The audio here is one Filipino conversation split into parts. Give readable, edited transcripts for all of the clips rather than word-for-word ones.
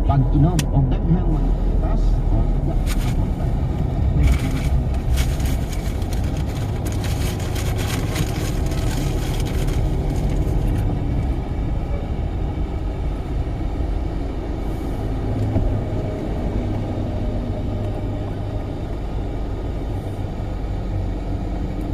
pag-inom o daghang mga tas o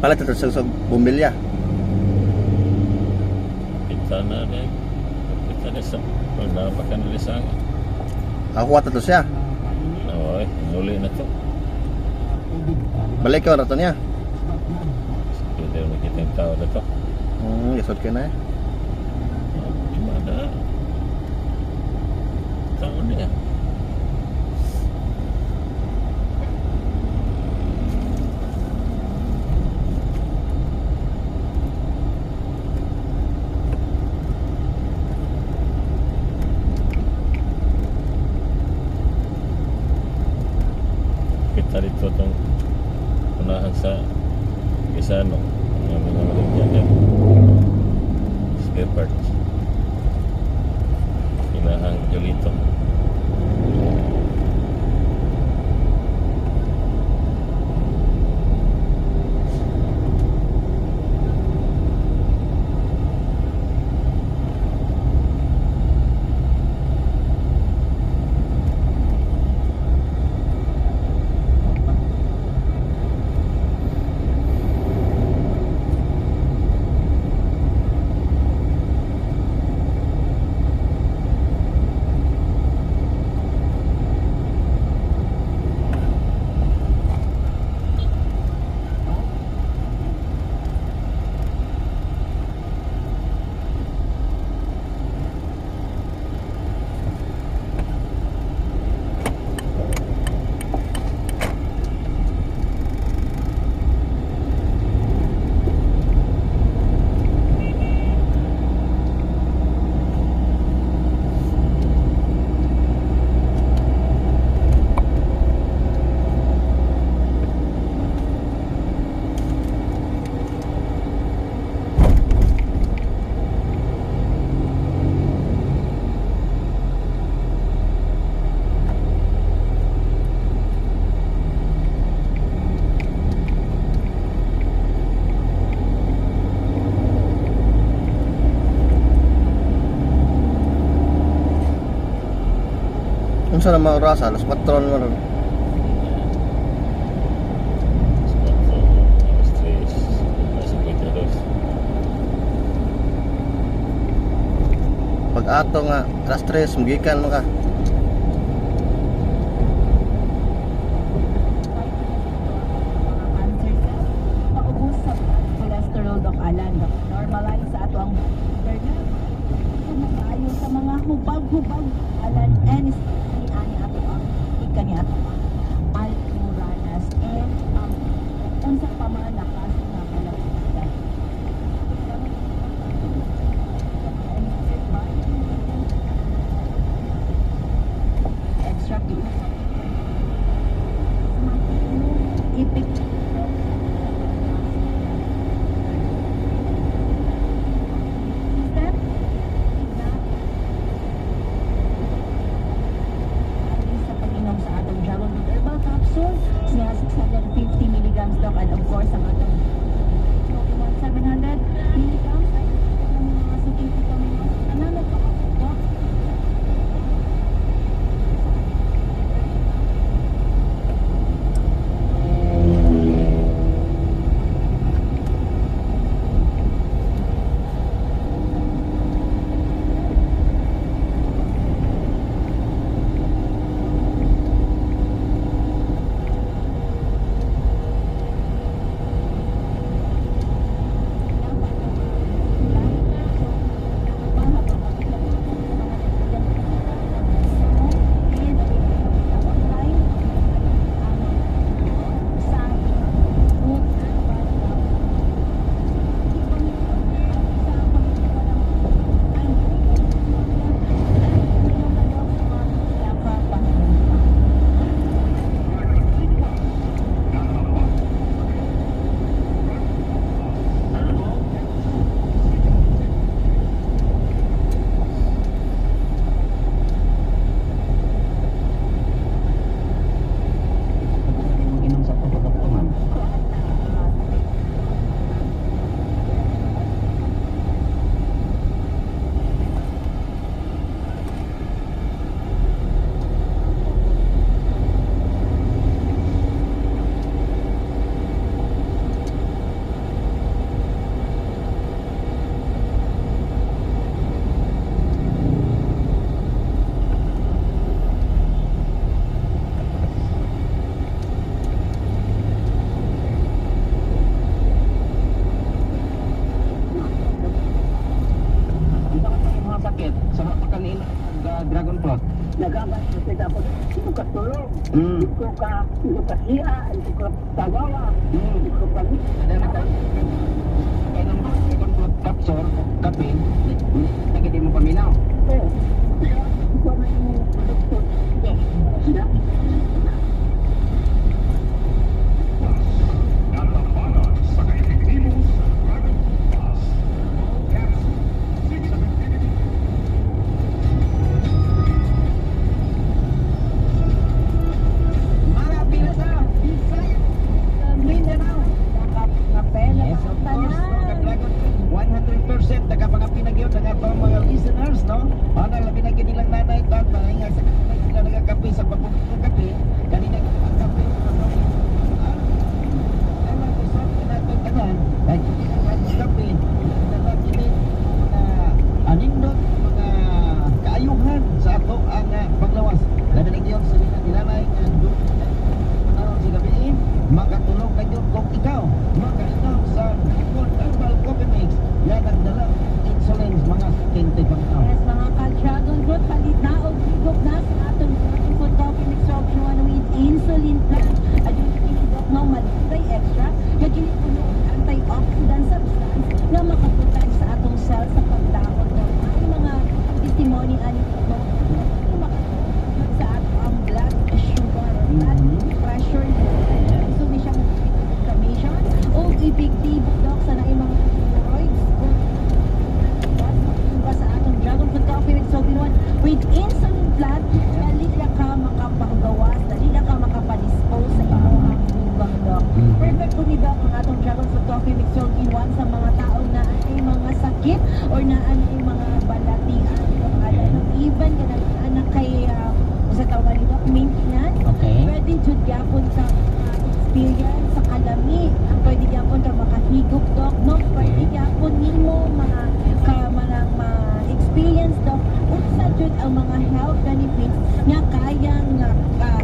Pala ito sa bumbilya. Kita na rin. Kita na sa paglapakan na lisang. Ako wata to siya. Oy, muli na to. Balik ko rato niya. Hindi mo nakita yung tao na to. Yasod ka na eh. Di mana? Tao niya. Kita dito itong unahan sa Isano ang mga malagyan spare parts inahang Jolito. Unsa na mga oras? Alas 4 na ron. Pag ato nga alas 3 magikan mo ka. Paubos sa cholesterol dok alan dok. Normalize sa ato ang burnout. Kumakayo sa mga hubag-hubag alan and ani ato ang ikani ato ang alpuranas and unsa pa man lakas nga kalabutan. Extra ipik sa atong Dragon Root Herbal Capsule, siya 650 mg dok, and of course ang atong nagagat kita ko sino ka tulong Mm. iko ka siya iko ka tawawa iko ka Ada naman ikon kapsor, kape, lagi di mo paminaw. oh iko na yung doktor siya Marapila sa Bisaya. Mindanao. Nakapela Yes, ka of course. No, tanan. Kadragon, 100% nagapangapinag yun ng atong mga listeners, no? Ano, labi na nilang nanay ito at mahinga sa kanay sila nagakape sa pagpupulong kape. Kanina ang kape, ano? Ewan ko sa natin tanan. Ay, ang kape, nalang ini mga anindot, mga kaayuhan sa ato ang paglawas. Labi na yun sa nilanay ang naroon sa gabi, makatulog na yun kung ikaw makainom sa Gold Herbal Coffee Mix na nagdala insulin mga 20 pang tao. Yes, mga ka-dragon fruit, palit na o higop na sa atong dragon fruit coffee mix of one with insulin plan. At yung kinidok ng malibay extra, kagili puno ang antioxidant substance na makatutag sa atong cell sa pagdakot ng mga testimony ani mo. Makatutag sa atong ang blood sugar, blood pressure, gusto ni siya inflammation o epektibo dok sa naay mga steroids o sa atong dragon fruit coffee with soap in one with insulin plant, dali na ka makapanggawas, dali na ka makapadispose sa imong dugang dok. Perfect po ni Doc ang atong dragon fruit coffee with soap in one sa mga taong na ay mga sakit or na ay mga balatian dok. Even ka na anak kay sa tawag ni Doc, maintenance, Okay. pwede jud gyapon sa experience sa kalami, pwede gyapon ka makahigop dok, no? Pwede gyapon nimo mga experience dok unsa jud ang mga health benefits nga kayang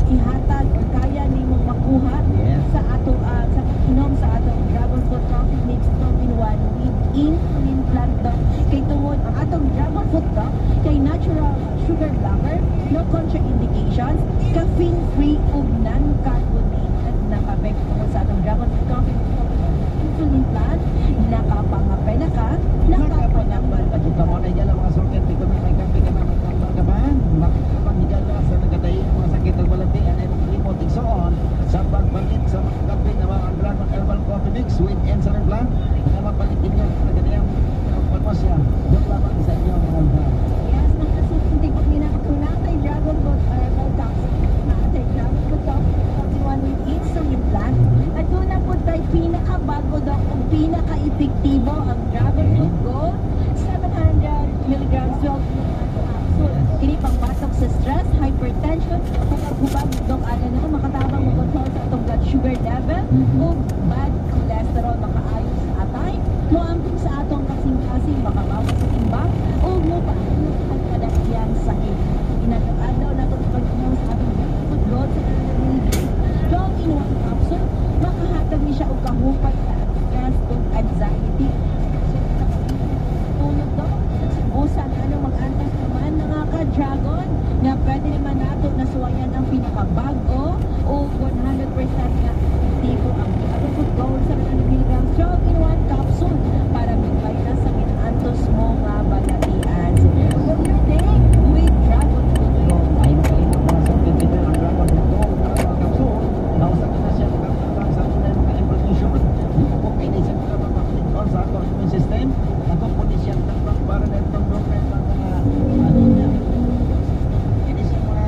ihatag or kaya nimo makuha Yes. sa ato sa pag-inom sa atong dragon fruit coffee mix 2-in-1 with insulin plant dok. Kay tungod ang atong dragon fruit dok kay natural sugar blocker, no contraindications, caffeine free ug non-carbonated na pabek tungod sa atong dragon fruit coffee mix 2-in-1 insulin plant, nakapangapay na ka, nakapanambal pa Kita mo na dyan mga sorket, ito na may kape ka na magtambal ka ba? Makapangigala sa nagkatayin mga sakit ng balati, anay mong limot igsoon sa pagpalit sa mga kape na mga Dragon Herbal Coffee Mix with insulin plant na mapalitin nyo na ganyan pagpasya. Doon lamang sa inyo mga brand. Yes, nakasusuntig ko nila kung natay dragon fruit herbal capsule, natay dragon fruit coffee one with insulin plant, at doon na po tayo pinakabago daw kung pinaka-epektibo ang dragon fruit gold 700 milligrams 12 capsule. Kini pangbatok sa stress, hypertension, hubag-hubag dong na makatabang mo control sa atong blood sugar level o bad cholesterol, makaayon sa atay, muamping sa atong kasing-kasing, makabawas sa timbang o mupaano at padakyang sakit. Inagaadaw na itong pag-inom sa atong food gold sa 12-in-1 capsule, makahatag ni siya o kahupay sa stress o anxiety. So, tulog daw, usan ano mag-antas naman mga ka-dragon nga pwede naman nato nasuwayan ang pinakabago o 100% nga tipo ang dragon fruit gold sa 100 mg 12-in-1 capsule para migbay na sa minaantos mo nga balatian. So, for your day with dragon fruit gold. Ay makalimot mga sorket, ito ang Dragon Gold Herbal Capsule. Nausakin na siya magkakaroon sa tunay mga information. Kung inisip ka ba makalimot sa atong immune system, ako po ni siya tampang para na itong broken ng mga ano niya. Ini siya mga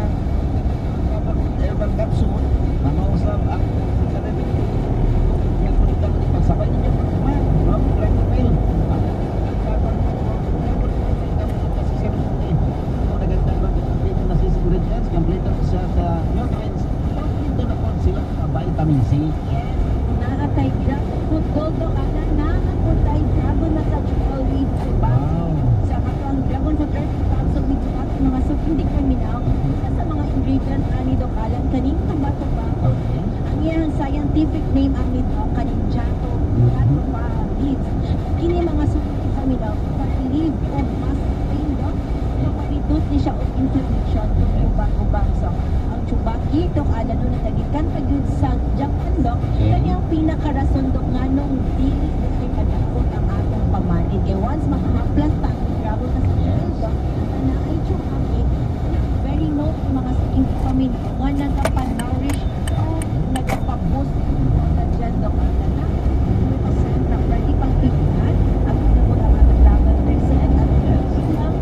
herbal capsule na mausap ang sarili. Yan po nito ang pagsabay ninyo pagkaman. Ma'am, like to mail. Ang kapan po kasi sa kung nagagdag ba dito na sisi ingredients, complete siya sa nutrients. Dito na po sila vitamin C. Yes, nakatay dragon fruit gold do ana nakatay dragon na sa jewel with Wow. sa katong dragon fruit herbal capsule with mga hindi criminal sa mga ingredients ani do kalan kaning tomato ba Okay. ang iyang scientific name ang nito kaning jato pa leaves kini mga sa milaw pa relieve o mas pain do so pa-reduce ni siya og inflammation kung lagi Dok Alan nung nagikan pa yun sa Japan Dok. Kanyang pinakarason Dok nga nung dili ay padakot ang atong pamanid. Kaya once makahaplas ta ang travel na sa Dok, na ay kami very note yung mga skin kami nga nagpa-nourish o nagpa-boost na dyan Dok Alan na. May pasang na ready pang tignan at nabot ang atong travel person at ilang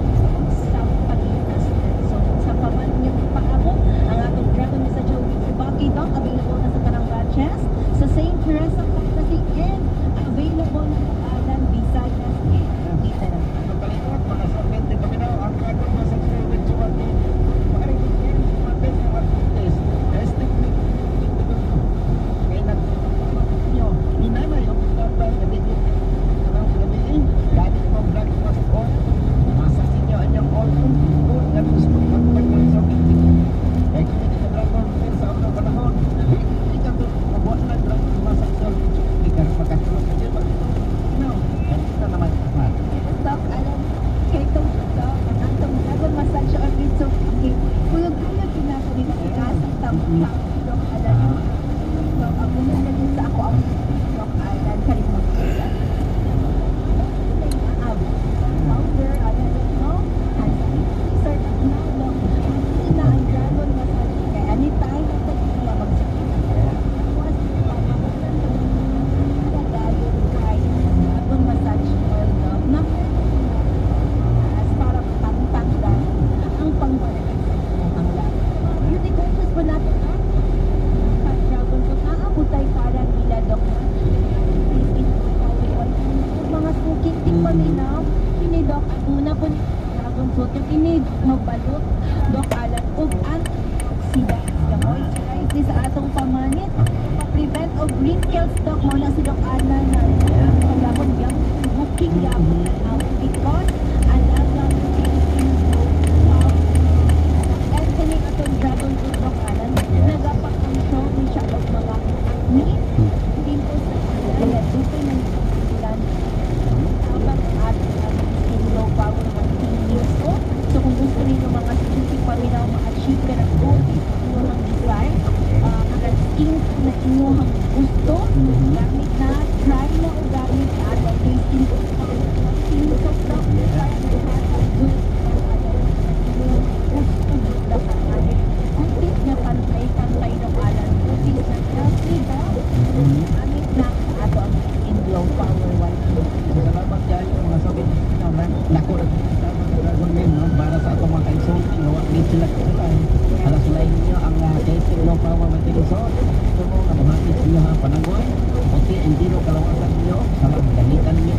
sa pag-inas. So sa paman niyo paabot ang atong travel message with si Bucky Dok, available na sa kanang branches sa St. Teresa Pagkasi and available na sa Alan, Visayas and Mindanao. Ang kalimot, mga sorbente kami daw, ang atong masaksual with Chubati. Maraming yan, matis na matis. Estik ni kaya nyo, inanay yung tatay na dito. Ang gabiin, gamit mo black mask on. Masasin nyo anyang all kung na gusto magpagpag sa sorbente. Kaya kami dito dragon sa unang panahon. Hindi ka ito, mabuhat na dragon masaksual. Hindi ka pagkatulog ka dyan. No, ganito naman. Dok, alam, kay Dok, ang atong travel massage or dito, kuyog-kuyog pinako dito sa kasang tampak, Dok, alam. So, ang muna na din sa ako ang Dok, alam, kalimot ko yan. Founder, alam, no? And sir, now, Dok, hindi na ang dragon massage. Kaya anytime, ito sila magsakit. Was, kagayon kay dragon massage oil, Dok, na as para pantanggal ang pangwalagan sa inyong lahat. Beauty coaches po natin ang pag-dragon ko naabutay para nila Dok. Mga sukit din pa nila. Kini Dok, at muna po ni dragon suit yung kini mabalot Dok alam ug antioxidants ka moisturize di sa atong pamanit pa-prevent of wrinkles Dok mo na si Dok Ana na pagkakon yung booking yapon because alagang and kini atong dragon fruit Dok Ana nagapakontrol ni siya og mga acne pimples sa kaya dito ng ilan habang ating skin low power mga 10 years old. So kung gusto ninyo mga specific paminaw ma-achieve ka ng goal inyong design ang skin na inyong gusto gamit na try na o gamit na atong skin soap Dok para good gusto na pangalit kutit na pantay-pantay ng alan kutit na healthy Dok gamit na ato ang skin glow power white. Salamat kayo mga sabit naman. Nako na dragon name no para sa atong mga kaisong no di sila kasulay. Alas sulay niyo ang casing no power material so ito mo na buhatin niyo ha pananggoy. Okay, hindi ro kalawasan niyo sama gamitan niyo.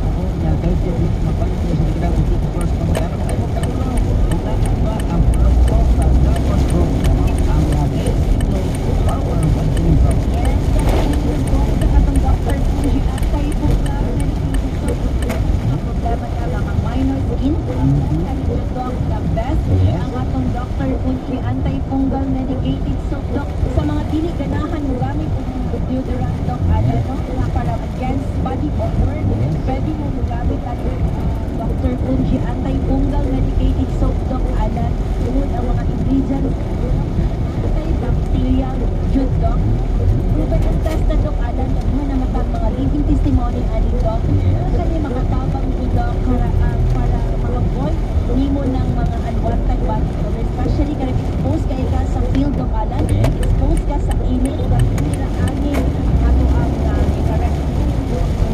Ako na casing niyo mapalit niyo sa kidang uti ko sa pagkano kayo kagulo. Kung ba ang produkto sa dragon fruit ang casing no power material so Yes, sa katong Dr. Fuji at kayo po na ang problema na lang ang minor skin. Kanina Doc, the best. Ang atong Dr. Fuji anti-fungal medicated soap Doc. Sa mga dili ganahan mo gamit ang deodorant Doc, no? Na para against body odor. Pwede mo gamit ang Dr. Fuji anti-fungal medicated soap Doc. Tunod ang mga ingredients. Antibacterial jud Doc. Proven and tested Doc alam mo na matang mga living testimony ani Doc. Kani mga tabang jud Doc para mag-avoid nimo ng mga unwanted body odor, especially kung expose ka sa field Doc alam, expose ka sa init ug ang angin ato ang correct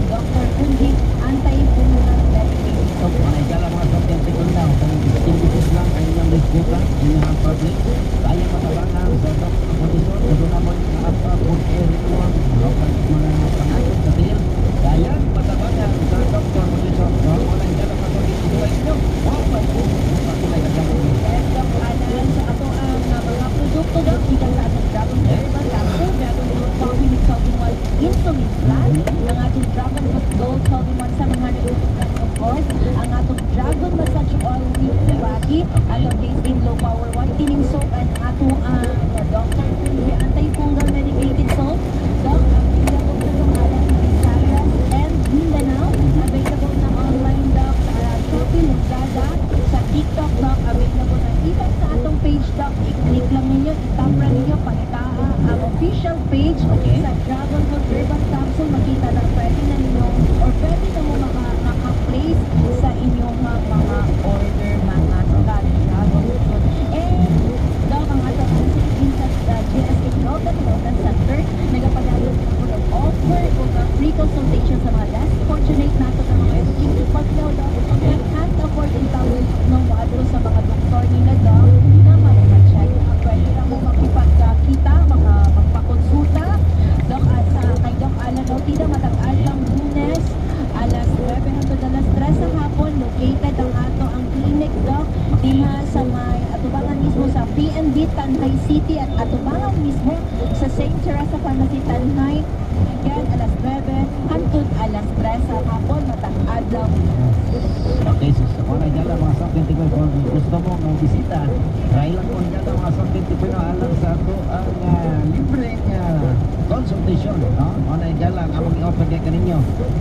Dr. Fuji anti-fungal medicated so manay kala mga sabit sekundang kung distinguish lang kayo ng disputan inyong public kaya matabangan sa top kondisyon kung naman apa food area mga pangayon sa field kaya matabangan sa top kondisyon kung manay kala mga sabit sekundang wow my god patulay ka dyan Yes, Doc, alam sa ato ang mga produkto Doc, ikan sa atong Dragon Fruit Shampoo, Dragon Fruit Coffee with Solving Oil Insulin Plus, ang ating Dragon Fruit Gold Solving Oil 750 of course, ang atong Dragon Massage Oil with Body, atong Day Skin Low Power Whitening Soap, and atong Dr. Fuji Anti-Fungal Medicated Soap. Doc, available sa itong alam Visayas and Mindanao, available na online Doc sa Shopee, Lazada, sa TikTok Doc, available na even sa atong page Doc, i-click lang ninyo, official page Okay. sa Dragon Fruit Urban Capsule. Makita na pwede na ninyo or pwede na mo maka-place sa inyong mga order mga Dragon Fruit. And daw ang ato ang sa GSA Global Wellness Center nagapadayon po ng offer o free consultation sa mga less fortunate nato sa mga educated pagdaw daw can't afford in tawid ng maadto sa mga doktor nila daw na mag-check. Pwede na mo makipagkita, magpakonsulta Doc sa kay Doc Alan daw tida matag-ad lang Lunes alas 9 hangtod alas 3 sa hapon. Located ang ato ang clinic Doc diha sa may atubangan mismo sa PNB Tanhay City at atubangan mismo sa St. Teresa Pharmacy Tanhay. Again, alas 9 hangtod alas 3 sa hapon matag-ad lang. Okay, so sa mga dyan mga sakit ko kung gusto mo ng bisita, try lang po dyan mga sakit ko na alam sa ato ang libreng consultation, no? O na dyan lang, among i-offer kayo kaninyo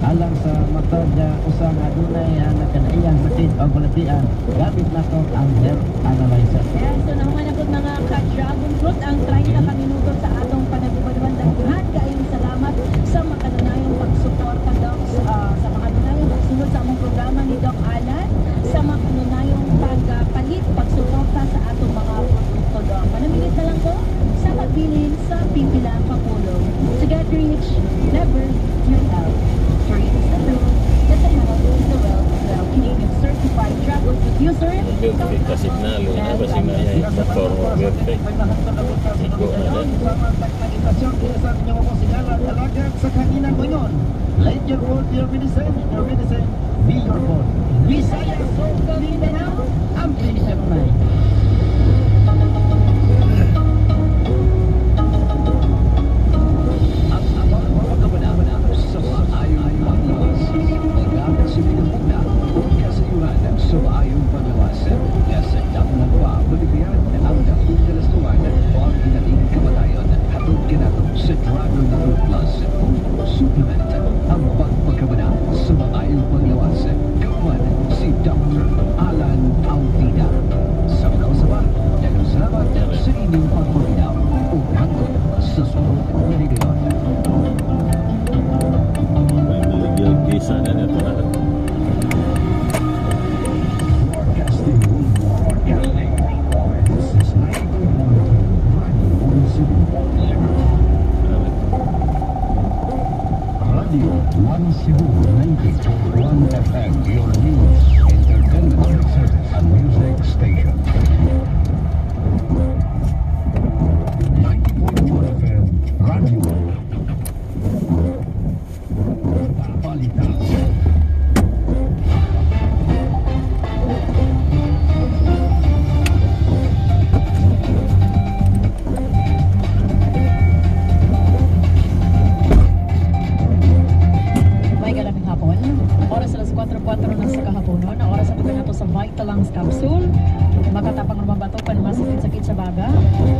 alang sa matod usang adunay nagkanaiyang matid o balatian, gamit na to ang health analyzer. Ayan, so naman na po mga ka-dragon fruit ang 30 ka minuto sa atong panagubadwan. Daghan kaayong salamat sa makanunayong pagsuporta Doc sa makanunayong pagsunod sa among programa ni Doc Alan, sa makanunayong pagpalit, pagsuporta sa atong mga produkto Doc. Manamilit na lang ko sa pagbilin sa Pipila Kapulong. To get rich, never give out. For it is the truth that the health is the wealth of the Canadian certified dragon fruit user. Perfect kasi signal. Ano si Maya sa forma perfect. Iko na sa kanina ko yun. Let your vote be your medicine, your medicine be your vote. Visayas, Mindanao, ang Pilipinas. Ang abang mga kabanabana sa maayong panglawas. Paggamit sa pinagmula o kasayuhan sa maayong panglawas. Nasa damunan pa, Bolivian, ang dakong kalastuan o ang inating kamatayon. Hatod kinato sa Dragon Fruit Plus. Supplement ang pagpagkabana sa maayong panglawas. Kawan si Dr. Alan Altida. Sa mga dagang salamat sa inyong pagpapinaw o hanggang sa sunod na video. May gisa na nito na. Broadcasting. This is 90.1 Radio 1 Cebu 90.1 FM, your news, entertainment, service, and music station. 90.1 FM, Radio Balita. May galaping hapon. Oras alas 4:04 na sa kahaponon. Oras sa tugan nato sa Vitalangs Capsule. Makatapang mabato pa naman sakit sa baga.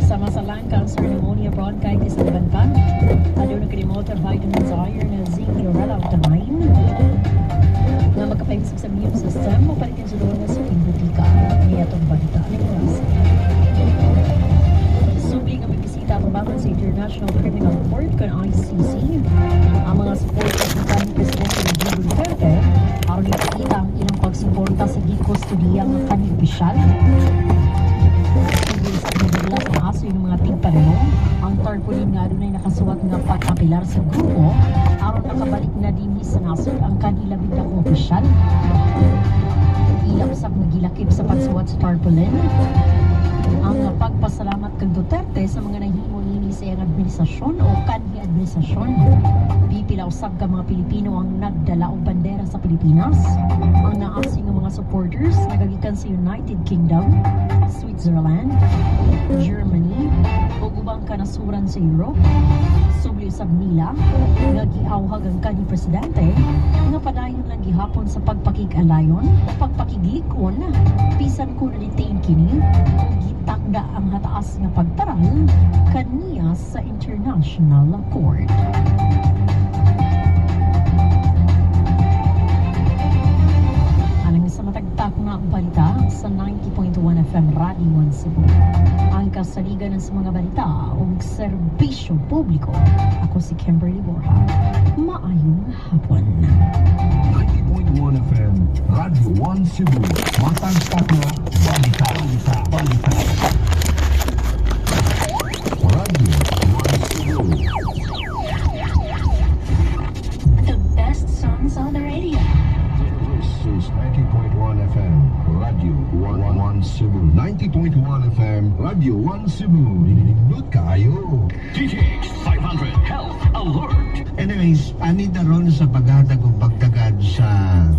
Sama sa lung cancer, pneumonia, bronchitis, at banpa. Aduna kini multivitamins, iron, and zinc, urella, vitamine. Nga magkapaibisag sa immune system. Mapalitin sa doon na sa butika. Niya itong balita ni Oras. Subli nga may bisita pambangon sa International Criminal Court kan ICC. Ang mga supporters ng kanang Presidente Rodrigo Duterte aron ipakita ang ilang pagsuporta sa gikustudiya ng kanang opisyal. Siguro sa pinagdala sa aso yung mga tigpanano, ang tarpaulin nga doon ay nakasuwat nga pagkapilar sa grupo aron nakabalik na din sa nasod ang kanilabing na opisyal. Ilang usap nagilakip sa pagsuwat sa tarpaulin. Ang pagpasalamat kang Duterte sa mga nahimo nini sa iyang administrasyon o kanhi administrasyon. Pipila usab ka mga Pilipino ang nagdala og bandera sa Pilipinas. Ang naasing ng mga supporters nagagikan sa United Kingdom, Switzerland, Germany, o ubang kanasuran sa Europe. Subli usab nila nagiawhag ang kanhi presidente nga padayon lang gihapon sa pagpakig-alayon o pagpakiglikon bisan kung na-detain kini takda ang hataas nga pagtaral kaniya sa International Court. Alang sa matagtak nga balita sa 90.1 FM Radio 1 Cebu. Ang kasaligan sa mga balita o serbisyo publiko. Ako si Kimberly Borja. Maayong hapon. 90.1 FM, Radio 1 Cebu. Matang Takla, Balita. Radio 1 Cebu. The best songs on the radio. This is 90.1 FM, Radio 1 Cebu. 90.1 FM, Radio 1 Cebu. Dinindot kayo. DTH 500 Health Alert. Anyways, ani daron sa paghatag og pagtagad sa